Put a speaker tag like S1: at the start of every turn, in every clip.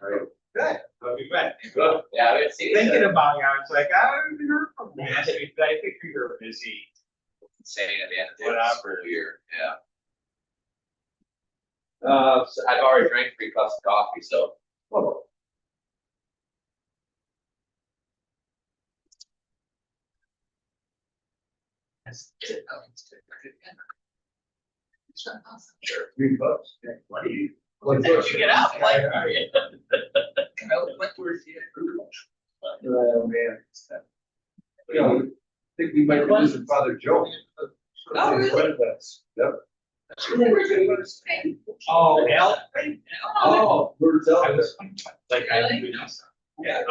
S1: Right.
S2: Good. I'll be back.
S3: Good. Yeah, I didn't see
S2: Thinking
S3: it.
S2: about you, I was like, I haven't heard from you. I think we were busy.
S3: Insane at the end of the
S2: Whatever.
S3: school year. Yeah. So I've already drank 3 cups of coffee, so. Sure.
S1: $3. Yeah.
S3: What do you?
S1: What
S3: Did you get out? Like, are you?
S1: Oh, man. You know, I think we might be losing Father Joe.
S3: Oh, really?
S1: Yep.
S2: Oh, Al?
S1: Oh, where's
S2: I
S1: Al?
S2: was like, I don't know. Yeah.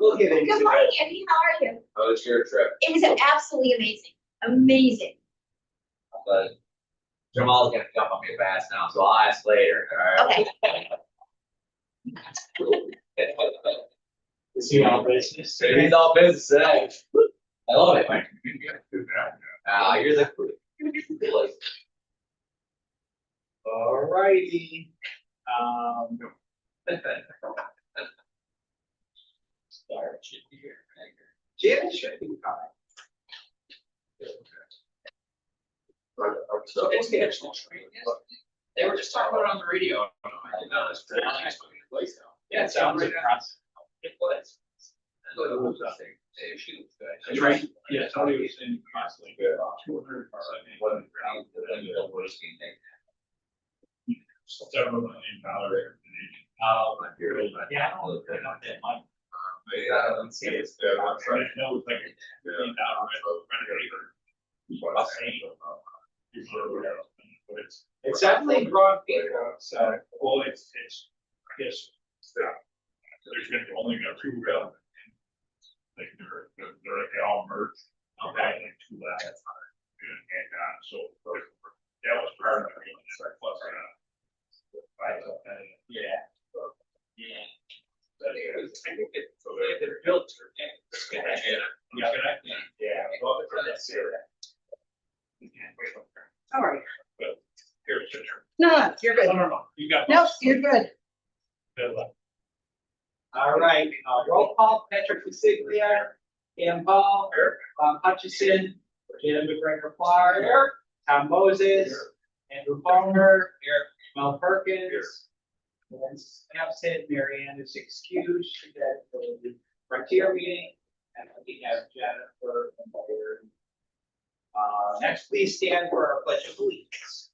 S2: We'll get into
S4: Good morning,
S2: that.
S4: Andy. How are you?
S3: How was your trip?
S4: It was absolutely amazing. Amazing.
S3: But Jamal's gonna jump on me fast now, so I'll ask later. All right.
S4: Okay.
S2: Is he all business?
S3: He's all business today. I love it. You're the.
S2: All righty.
S3: Start should be here.
S2: Jim should be fine.
S3: So it's the actual train. They were just talking about it on the radio. No, it's pretty nice place though.
S2: Yeah, it sounds across.
S3: It was.
S2: That's right. Yeah, Tony was in constantly. 200%. Several million dollar. Yeah, I don't know if they're not that much.
S3: Yeah, let's see. It's there.
S2: I'm trying to know, it's like $1 million but it's definitely broad people. So, well, it's, I guess, there's gonna be only gonna prove like they all merged. Okay. Like two left. So that was part of it. Plus, yeah. Yeah. I think they're built for yeah. Well, let's see that.
S5: All right.
S2: Here's your turn.
S5: No, you're good.
S2: No. You got.
S5: Nope, you're good.
S2: Good luck.
S3: All right, roll call, Patrick Lusiglia, Cam Paul, Bob Hutchison, Jim McGregor-Clark, Tom Moses, Andrew Palmer, Mel Perkins. And absent, Mary Ann is excused, she's at the Frontier meeting, and we have Jennifer and Larry. Next, please stand for our pledge of allegiance.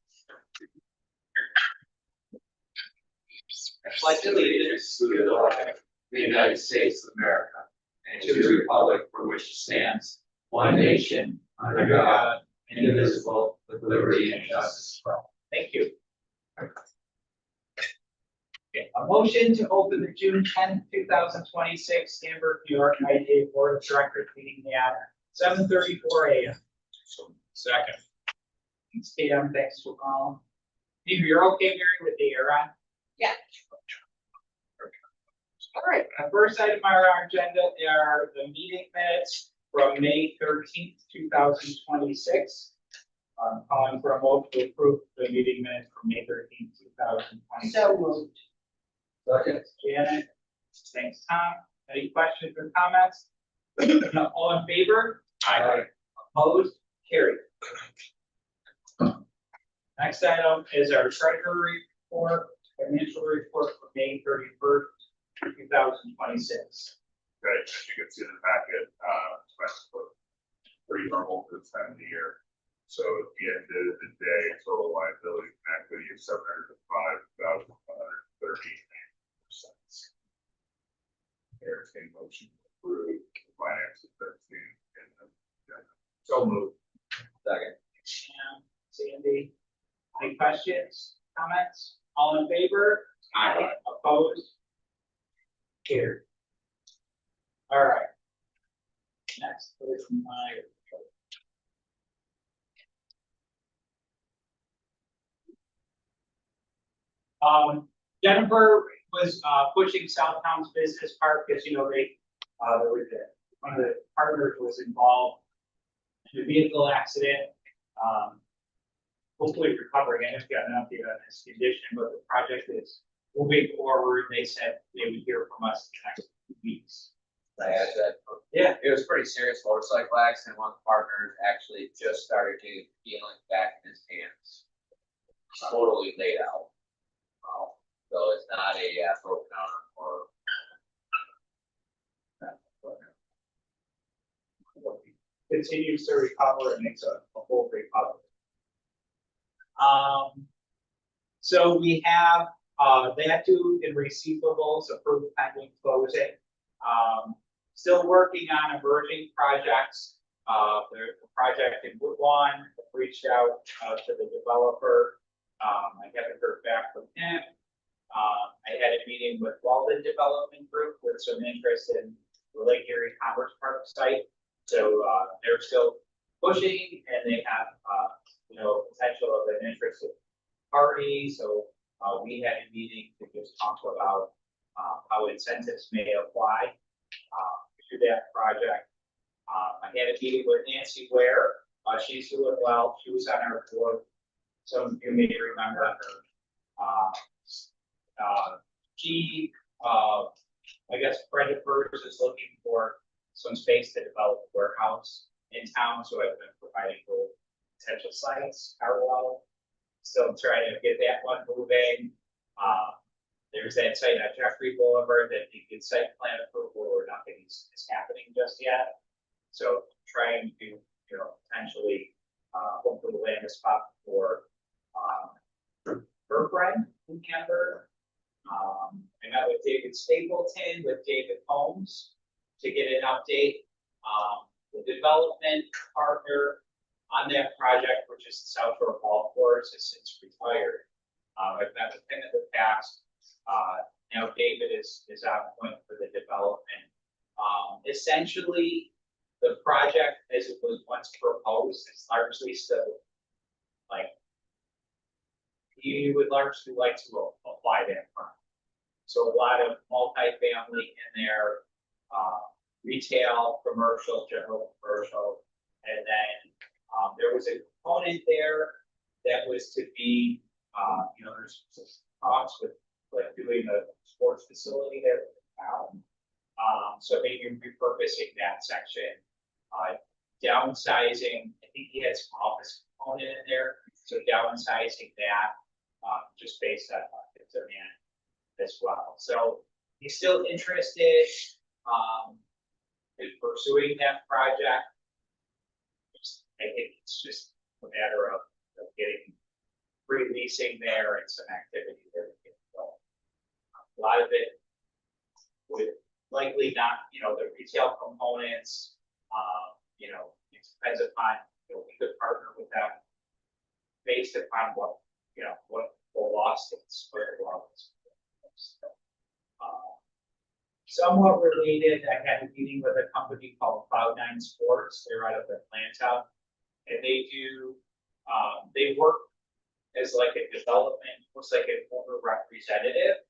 S3: I pledge allegiance
S6: to the flag of the United States of America, and to the republic for which it stands, one nation, under God, indivisible, with liberty and justice for all.
S3: Thank you. Okay, a motion to open the June 10th, 2026 Hamburg, New York, IDA Board of Directors meeting at 7:34 a.m.
S2: Second.
S3: Thanks, Cam. Thanks for calling. If you're okay, Mary, with the air on?
S5: Yeah.
S3: All right, the first item on our agenda are the meeting minutes from May 13th, 2026. I'm calling for a motion to approve the meeting minutes from May 13th, 2026.
S5: So moved.
S6: Second.
S3: Janet, thanks, Tom. Any questions or comments? All in favor?
S6: Aye.
S3: Opposed? Carried. Next item is our treasury report, financial report for May 31st, 2026.
S2: Right, as you can see in the packet, that's pretty normal for this time of the year. So at the end of the day, total liability and equity is $705,113. There's a motion to approve the finance of 13 and so moved.
S6: Second.
S3: And Sandy, any questions, comments? All in favor?
S2: Aye.
S3: Opposed? Carried. All right. Next is my. Jennifer was pushing Southtown's business park because, you know, they there was one of the partners was involved in a vehicle accident. Hopefully recovering. I haven't got an update on this condition, but the project is moving forward. They said they would hear from us in the next 2 weeks.
S6: I add that.
S3: Yeah.
S6: It was a pretty serious motorcycle accident. One of the partners actually just started getting feeling back in his hands. Totally laid out. So it's not a broken arm or.
S3: Continues to recover and makes a full recovery. So we have that due in receivables approved pending closing. Still working on emerging projects. There's a project in Woodlawn, reached out to the developer. I haven't heard back from him. I had a meeting with Walden Development Group with some interest in the Lake Erie Commerce Park site. So they're still pushing, and they have potential of an interested party. So we had a meeting to just talk about how incentives may apply to that project. I had a meeting with Nancy Ware. She's doing well. She was on our board. Some of you may remember her. She, I guess, Brenda Burgess is looking for some space to develop a warehouse in town, so I've been providing for potential sites, parallel. Still trying to get that one moving. There's that site at Jeffrey Boulevard that you get site plan approval or nothing is happening just yet. So trying to, potentially, hopefully land a spot for her friend in Hamburg. I met with David Stapleton, with David Holmes to get an update. The development partner on that project, which is the South Shore Golf Course, has since retired. I've met with him in the past. Now David is on point for the development Essentially, the project as it was once proposed is largely still like you would largely like to apply that front. So a lot of multifamily in there, retail, commercial, general commercial, and then there was a component there that was to be, there's some talks with like doing a sports facility there. So maybe repurposing that section, downsizing. I think he had some office component in there, so downsizing that, just based on market demand as well. So he's still interested in pursuing that project. I think it's just a matter of getting releasing there and some activity there. A lot of it would likely not, the retail components, it depends upon, we could partner with them based upon what the loss is, where the loss is. Somewhat related, I had a meeting with a company called Cloud9 Sports. They're out of Atlanta, and they work as like a development, looks like an owner representative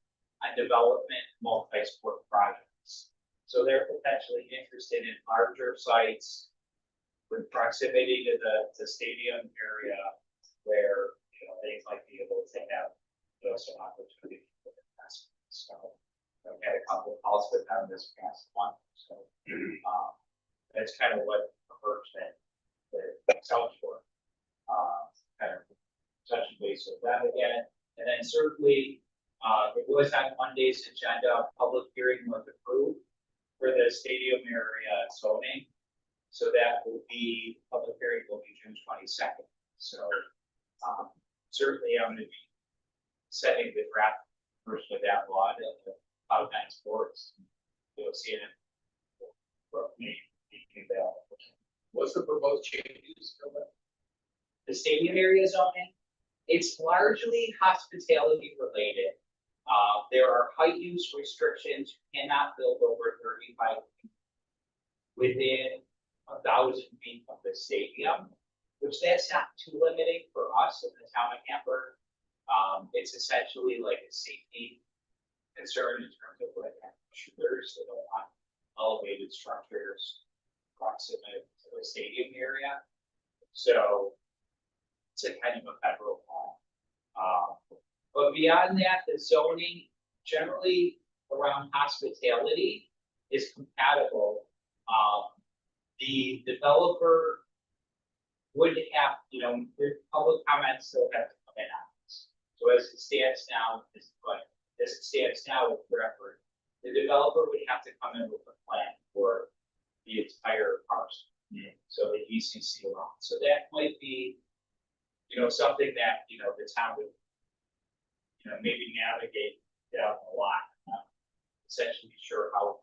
S3: on development multi-sport projects. So they're potentially interested in larger sites with proximity to the stadium area where, they might be able to have some opportunity for investment. So I've had a couple of calls with them this past month. So that's kind of what emerged that South Shore kind of touching base with them again. And then certainly it was on Monday's agenda, public hearing was approved for the stadium area zoning. So that will be, public hearing will be June 22nd. So certainly I'm going to be setting the draft version of that law to Cloud9 Sports. You'll see it for me.
S1: What's the proposed changes?
S3: The stadium area zoning, it's largely hospitality related. There are height use restrictions. You cannot build over 35 feet within 1,000 feet of the stadium, which that's not too limiting for us in the town of Hamburg. It's essentially like a safety concern in terms of like shooters that don't want elevated structures proximate to the stadium area. So it's a kind of a federal law. But beyond that, the zoning generally around hospitality is compatible. The developer would have, the public comments still have to come in on this. So as it stands now, with record, the developer would have to come in with a plan for the entire parcel. So the ECC law. So that might be, something that, the town would, maybe navigate down a lot. Essentially sure how,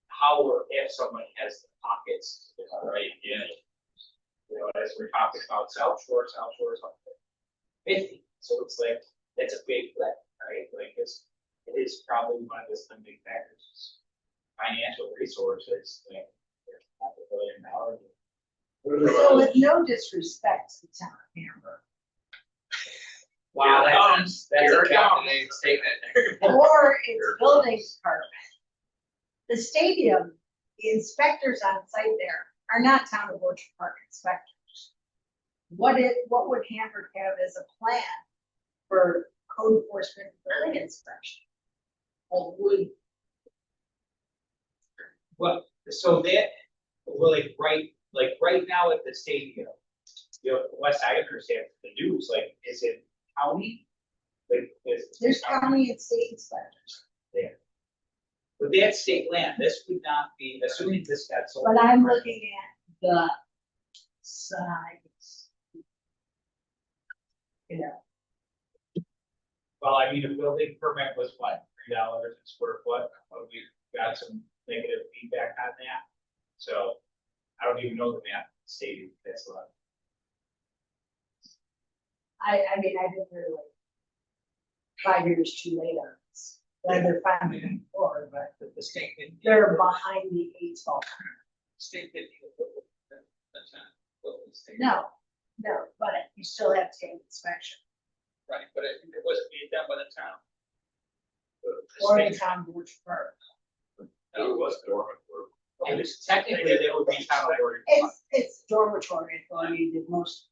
S3: how or if someone has the pockets, right? Yeah. As we're talking about South Shore is up there 50. So it's like, it's a big lift, right? Like it is probably one of the limiting factors. Financial resources, like there's $500 million.
S5: So with no disrespect to the town of Hamburg,
S3: Wow, that's
S6: You're
S3: a
S6: a calculated statement.
S5: or its building department, the stadium, the inspectors on site there are not town of Orchard Park inspectors. What would Hamburg have as a plan for code enforcement and building inspection?
S3: Well, so that, like right now at the stadium, West I understand the news, like, is it county? Like,
S5: There's county and state inspectors,
S3: there. But that's state land, this would not be, assuming this got sold.
S5: but I'm looking at the size.
S3: Well, I mean, a building permit was what, $3 a square foot, we got some negative feedback on that. So, I don't even know the map of the stadium, that's a lot.
S5: I mean, I've been here like 5 years too late on this. Then they're finally forward, but
S6: The state didn't.
S5: they're behind the eight ball.
S6: State didn't. That's not. Well, the state-
S5: No, but you still have to take inspection.
S6: Right, but it wasn't being done by the town.
S5: Or the town board first.
S2: It was dormant for.
S3: And it's technically, that would be town authority.
S5: It's dormitory authority did most.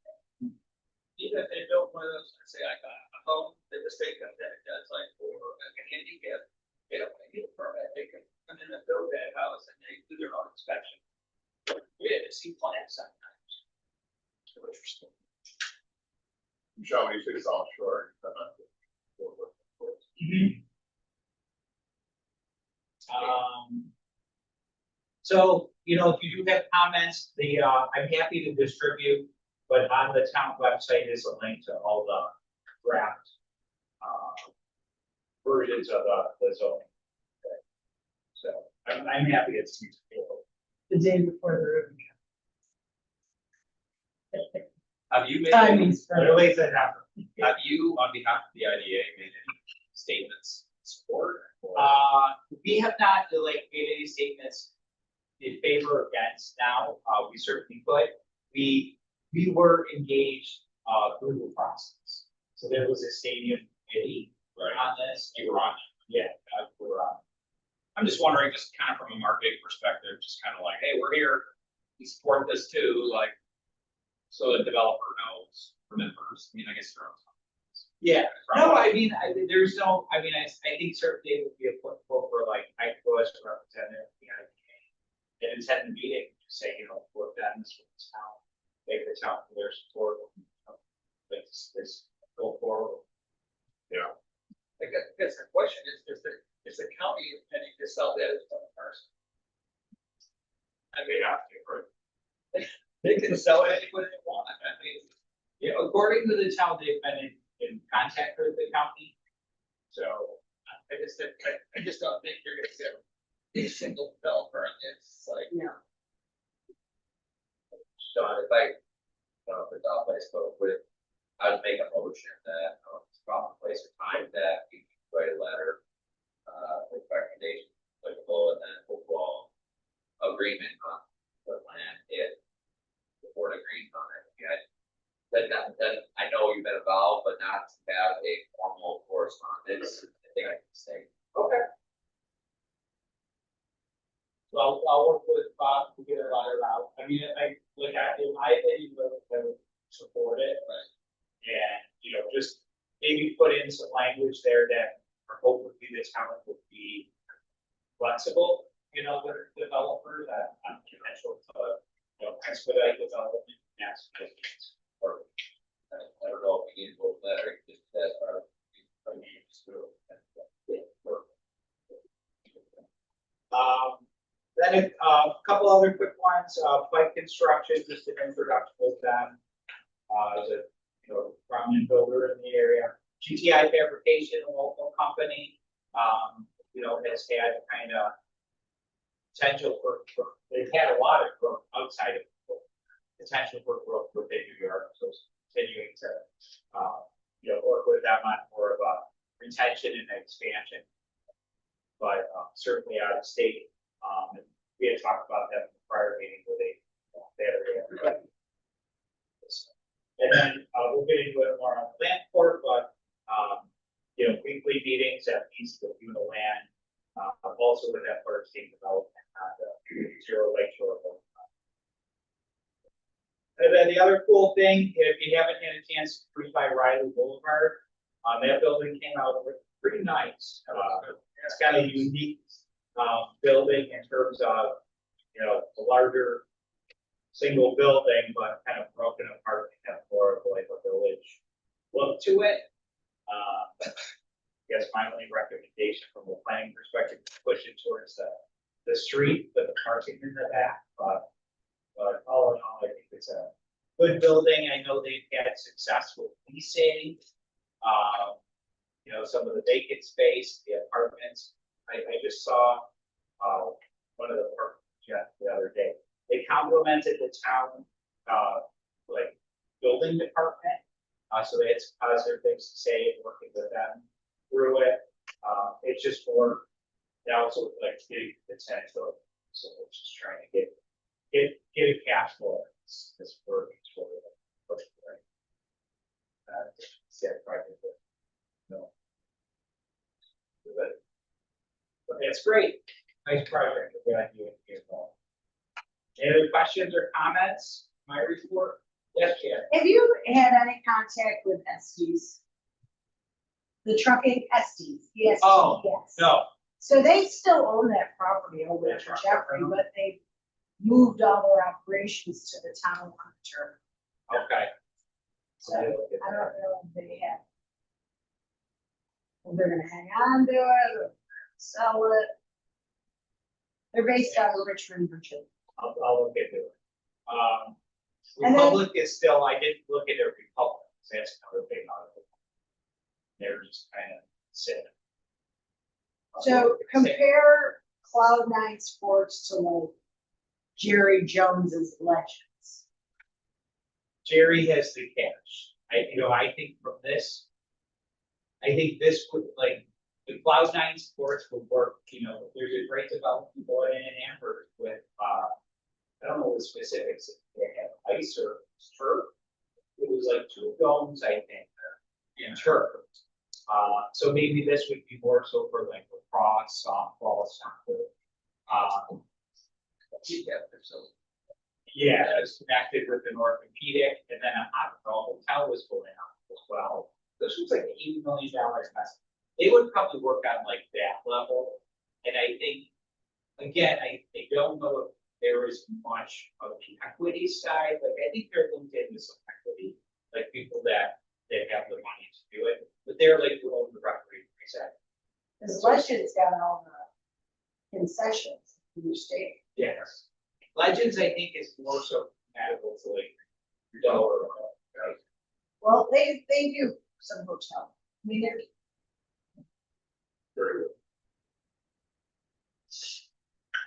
S6: Even if they built one of those, let's say I got a home, that the state comes in and does like for a handicap, they don't need a permit, they can come in and build that house and they do their own inspection. We had to see plans sometimes. So interesting.
S2: Michelle, when you say it's offshore.
S3: So, if you do have comments, I'm happy to distribute, but on the town website is a link to all the draft versions of the zoning. Okay. So, I'm happy to see people.
S5: The day before the ribbon
S6: Have you made,
S5: cut.
S6: have
S5: Timing's for
S3: Really, that happen.
S6: you, on behalf of the IDA, made any statements in support? Or-
S3: We have not made any statements in favor or against now, we certainly could. We were engaged, through the process. So there was a stadium committee on this.
S6: You were on it.
S3: Yeah, we were on.
S6: I'm just wondering, just kind of from a marketing perspective, just kind of like, hey, we're here, we support this too, like, so the developer knows, remembers, I mean, I guess you're on.
S3: Yeah, no, I mean, there's no, I think certainly it would be applicable for I was representative of the IDA. And attend the meeting, just say, we're done this with this town, make the town for their support. Let's go forward.
S2: Yeah.
S6: I guess the question is the county intending to sell that as one person? I mean,
S2: They have to, right?
S6: they can sell it anywhere they want, I mean,
S3: According to the town, they've been in contact with the county. So,
S6: I just don't think you're gonna get a single developer, and it's like,
S5: Yeah.
S6: Sean, if I spoke with, I would make a motion that, it's proper place or time that we write a letter, with recommendation, applicable, and then overall agreement on the plan, if the board agrees on it, okay? Then I know you've been involved, but not to have a formal correspondence, I think I can say.
S3: okay. Well, I'll work with Bob to get a letter out. I mean, in my opinion, I would support it, but. And, just maybe put in some language there that hopefully the town would be flexible, with developers that potential to, expedite development. Yes.
S6: Or, I don't know if we need a little letter, just that our.
S3: Then a couple other quick ones, Pike Construction, just an introduction with them. Is a, prominent builder in the area. GTI Fabrication, a local company, has had kind of potential for, they've had a lot of growth outside of potential for growth within New York, so it's continuing to, work with them on more of a retention and expansion. But certainly out of state, and we had talked about that in the prior meeting where they had a. And then we'll get into it more on land court, but weekly meetings at least with the land, also with that first team development, Zero Lake Shore. And then the other cool thing, if you haven't had a chance to cruise by Riley Boulevard, that building came out pretty nice. It's got a unique building in terms of, the larger single building, but kind of broken apart and have more of like a village look to it. I guess my only recommendation from a planning perspective, push it towards the street, but the parking in the back, but all in all, I think it's a good building. I know they've had success with leasing, some of the vacant space, the apartments. I just saw, one of the apartments the other day. They complimented the town, building department. So they had some positive things to say and working with them through it. It's just more, they also like big potential, so we're just trying to get a cash flow. This work is really pushing, right? Set project. No. But it's great, nice project, we're glad you here. Any other questions or comments, my report? Yes, Jan?
S5: Have you had any contact with Estes? The trucking Estes, yes.
S3: Oh,
S5: yes.
S3: No,
S5: So they still own that property over at
S3: That's right.
S5: Jeffrey, but they moved all their operations to the town of Hunter.
S3: okay.
S5: So I don't know if they have. If they're gonna hang on to it or sell it. They're based out of Richmond, Virginia.
S3: I'll look into it.
S5: And then-
S3: Republic is still, I did look at their Republic, so that's another thing on it. They're just kind of sitting.
S5: So compare Cloud9 Sports to like Jerry Jones's Legends.
S3: Jerry has the cash. I think from this, I think this would like, the Cloud9 Sports would work, there's a great development going in Hamburg with, I don't know the specifics, if they have ice or turf. It was like 2 domes, I think, in turf. So maybe this would be more so for like lacrosse, softball, soccer. Yeah, it's connected with an orthopedic, and then a hotel was going on as well. This was like $80 million investment. They would probably work on like that level. And I think, again, I don't know if there is much of the equity side. Like, I think they're linked into some equity, like people that have the money to do it, but they're like the own the referee percent.
S5: Because Legends got all the concessions in your state.
S3: Yes. Legends, I think, is more so compatible to like your dollar.
S5: Well, they do some hotel. I mean, they're
S3: Very good.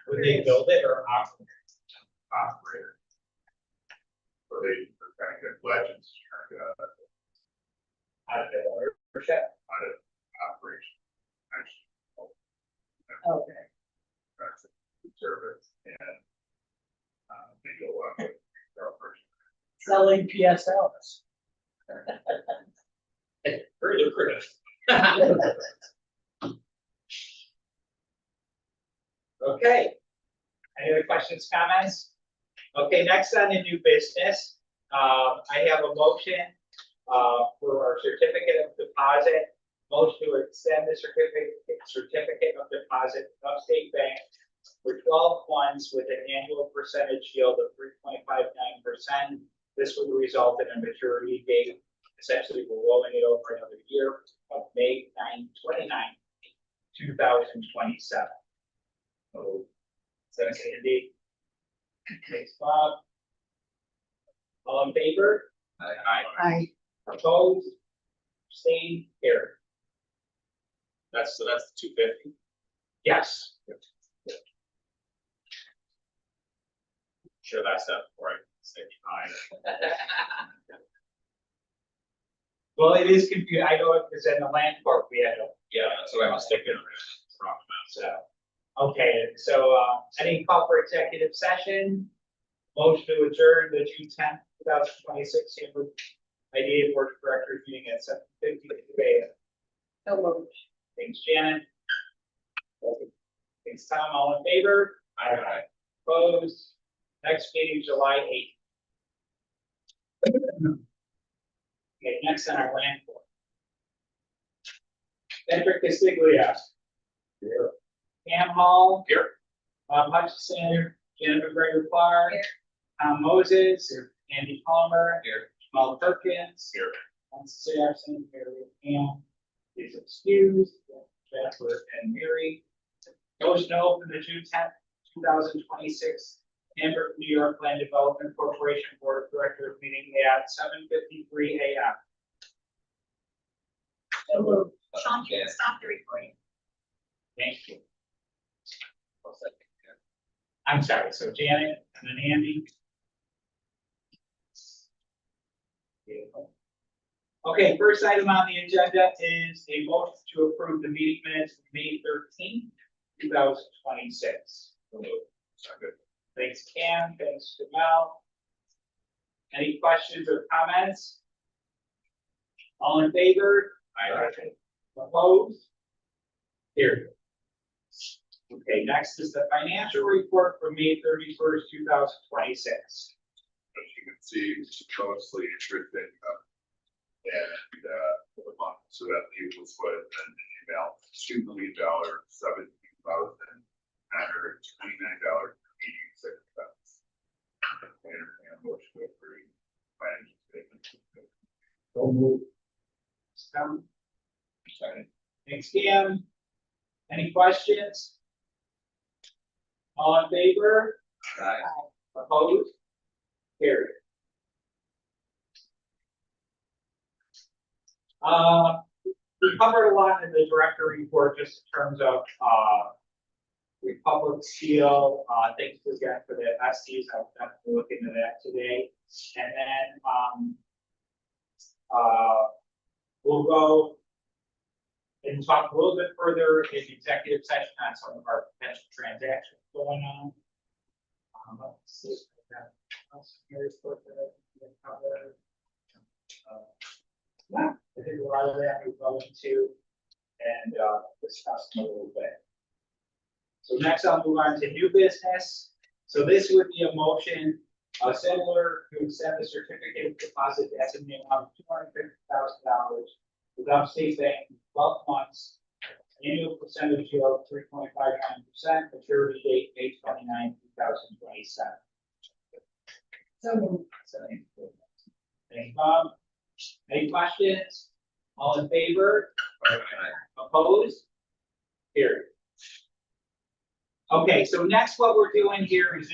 S3: Would they build it or operate?
S2: Operator. So they're kind of good legends, trying to,
S3: Out of the ownership?
S2: out of operation. Actually,
S5: okay.
S2: that's a service and, they go up with their operation.
S1: Selling PSLs.
S3: Very lucrative. Okay. Any other questions, comments? Okay, next on the new business, I have a motion for our certificate of deposit. Motion to extend the certificate of deposit of State Bank for 12 funds with an annual percentage yield of 3.59%. This would result in a maturity date. Essentially, we're rolling it over another year of May 29, 2027. So, that's Andy. Thanks, Bob. All in favor?
S5: I
S3: Opposed? Abstained? Carried.
S2: That's the 250.
S3: Yes.
S2: Sure, that's not right. 69.
S3: Well, it is confusing. I know it was in the land court, we had a.
S2: Yeah, that's what I was thinking.
S3: So, okay, so, any call for executive session? Motion to adjourn the June 10th, 2026, Hamburg IDA Board of Directors meeting at 7:50 today. Thanks, Janet. Thanks, Tom. All in favor? Aye. Opposed? Next meeting, July 8th. Okay, next on our land court. Patrick Castiglia. Here. Pam Hall.
S2: Here.
S3: Bob Hutchison. Jennifer Gregory Clark. Tom Moses. Andy Palmer.
S2: Here.
S3: Jamal Perkins.
S2: Here.
S3: Nancy Sampson. Mary Pam. Is excused. Jasper and Mary. Motion to open the June 10th, 2026 Hamburg, New York Land Development Corporation Board of Directors meeting at 7:53 a.m.
S4: Sean, you can stop the recording.
S3: Thank you. I'm sorry, so Janet and then Andy. Okay, first item on the agenda is a motion to approve the meeting minutes of May 13th, 2026.
S2: Second.
S3: Thanks, Cam, thanks, Mel. Any questions or comments? All in favor?
S2: Aye.
S3: Opposed? Here. Okay, next is the financial report for May 31st, 2026.
S2: As you can see, it's mostly interest income. And, for the month, so that leaves us with an amount, $2,017,929.86. And motion to approve financial statement.
S3: Tom,
S2: Second.
S3: thanks, Cam. Any questions? All in favor?
S6: Aye.
S3: Opposed? Carried. We covered a lot in the director report, just in terms of, Republic Steel, thanks again for the STs, I'll definitely look into that today. And then, we'll go and talk a little bit further in executive session on some of our potential transactions going on. Let's see if I got else here for the cover. Yeah, I think a lot of that we're going to and discuss a little bit. So next I'll move on to new business. So this would be a motion similar to accept the certificate of deposit as in the amount of $250,000 with Upstate Bank in 12 months, annual percentage yield 3.59%, maturity date May 29, 2027.
S5: So moved.
S3: Thanks, Bob. Any questions? All in favor? Opposed? Here. Okay, so next what we're doing here is